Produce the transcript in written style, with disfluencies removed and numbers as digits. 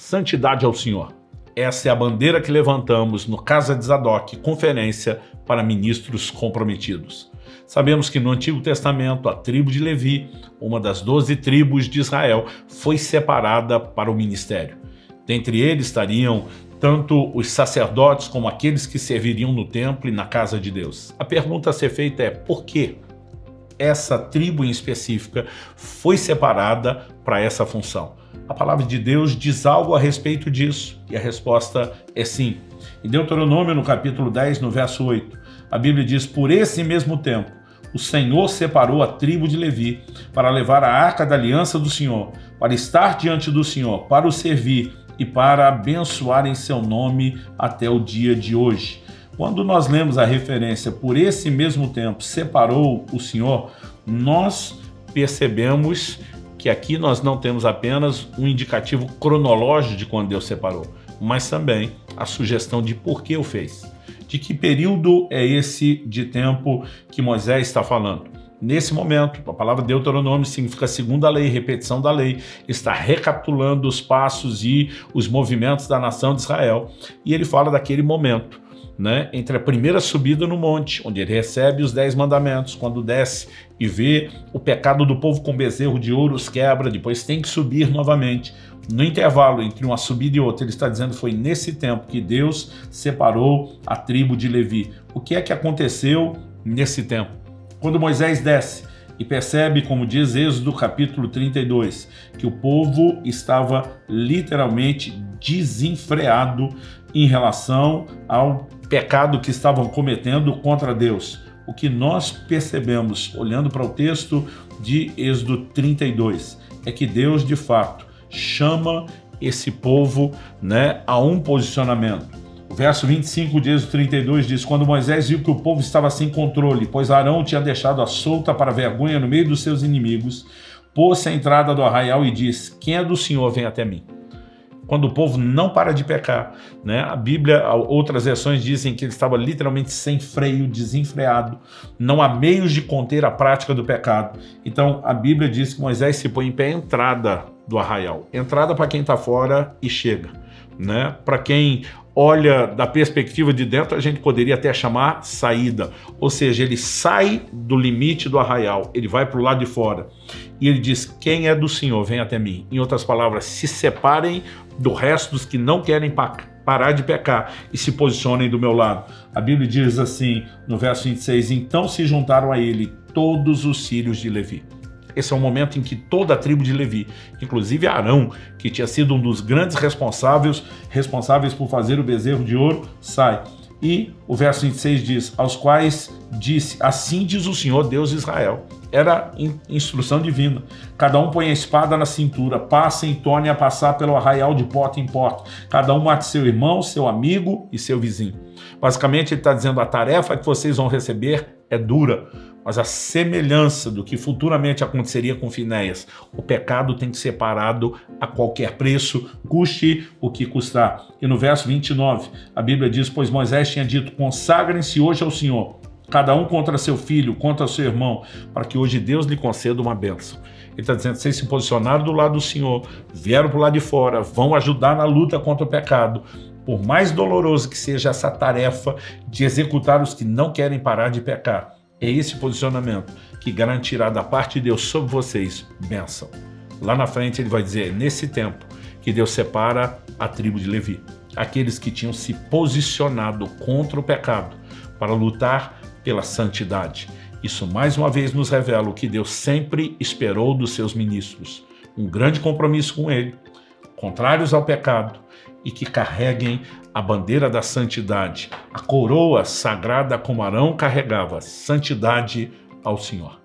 Santidade ao Senhor. Essa é a bandeira que levantamos no Casa de Zadok, conferência para ministros comprometidos. Sabemos que no Antigo Testamento a tribo de Levi, uma das 12 tribos de Israel, foi separada para o ministério. Dentre eles estariam tanto os sacerdotes como aqueles que serviriam no templo e na casa de Deus. A pergunta a ser feita é: por que essa tribo em específica foi separada para essa função? A palavra de Deus diz algo a respeito disso, e a resposta é sim. Em Deuteronômio, no capítulo 10, no verso 8, a Bíblia diz: por esse mesmo tempo, o Senhor separou a tribo de Levi para levar a arca da aliança do Senhor, para estar diante do Senhor, para o servir e para abençoar em seu nome até o dia de hoje. Quando nós lemos a referência por esse mesmo tempo separou o Senhor, nós percebemos que aqui nós não temos apenas um indicativo cronológico de quando Deus separou, mas também a sugestão de por que o fez. De que período é esse de tempo que Moisés está falando? Nesse momento, a palavra Deuteronômio significa segunda lei, repetição da lei, está recapitulando os passos e os movimentos da nação de Israel, e ele fala daquele momento, entre a primeira subida no monte, onde ele recebe os 10 mandamentos, quando desce e vê o pecado do povo com bezerro de ouro, os quebra, depois tem que subir novamente. No intervalo entre uma subida e outra, ele está dizendo que foi nesse tempo que Deus separou a tribo de Levi. O que é que aconteceu nesse tempo? Quando Moisés desce e percebe, como diz Êxodo capítulo 32, que o povo estava literalmente desenfreado em relação ao pecado que estavam cometendo contra Deus. O que nós percebemos, olhando para o texto de Êxodo 32, é que Deus, de fato, chama esse povo a um posicionamento. O verso 25 de Êxodo 32 diz: quando Moisés viu que o povo estava sem controle, pois Arão tinha deixado-a solta para vergonha no meio dos seus inimigos, pôs-se à entrada do arraial e disse: quem é do Senhor, vem até mim. Quando o povo não para de pecar, a Bíblia, outras versões dizem que ele estava literalmente sem freio, desenfreado, não há meios de conter a prática do pecado. Então a Bíblia diz que Moisés se põe em pé à entrada do arraial. Entrada para quem está fora e chega, para quem olha da perspectiva de dentro, a gente poderia até chamar saída, ou seja, ele sai do limite do arraial, ele vai para o lado de fora e ele diz: quem é do Senhor, vem até mim. Em outras palavras, se separem do resto dos que não querem parar de pecar e se posicionem do meu lado. A Bíblia diz assim no verso 26: então se juntaram a ele todos os filhos de Levi. Esse é o momento em que toda a tribo de Levi, inclusive Arão, que tinha sido um dos grandes responsáveis por fazer o bezerro de ouro, sai. E o verso 26 diz: aos quais disse: assim diz o Senhor Deus de Israel. Era instrução divina. Cada um põe a espada na cintura, passem e tornem a passar pelo arraial de porta em porta. Cada um mate seu irmão, seu amigo e seu vizinho. Basicamente ele está dizendo: a tarefa que vocês vão receber é dura, mas a semelhança do que futuramente aconteceria com Finéias, o pecado tem que ser parado a qualquer preço, custe o que custar. E no verso 29, a Bíblia diz: pois Moisés tinha dito: consagrem-se hoje ao Senhor, cada um contra seu filho, contra seu irmão, para que hoje Deus lhe conceda uma bênção. Ele está dizendo: vocês se posicionaram do lado do Senhor, vieram para o lado de fora, vão ajudar na luta contra o pecado. Por mais doloroso que seja essa tarefa de executar os que não querem parar de pecar, é esse posicionamento que garantirá da parte de Deus sobre vocês bênção. Lá na frente ele vai dizer: nesse tempo que Deus separa a tribo de Levi, aqueles que tinham se posicionado contra o pecado para lutar pela santidade. Isso mais uma vez nos revela o que Deus sempre esperou dos seus ministros: um grande compromisso com ele, contrários ao pecado, e que carreguem a bandeira da santidade, a coroa sagrada como Arão carregava, santidade ao Senhor.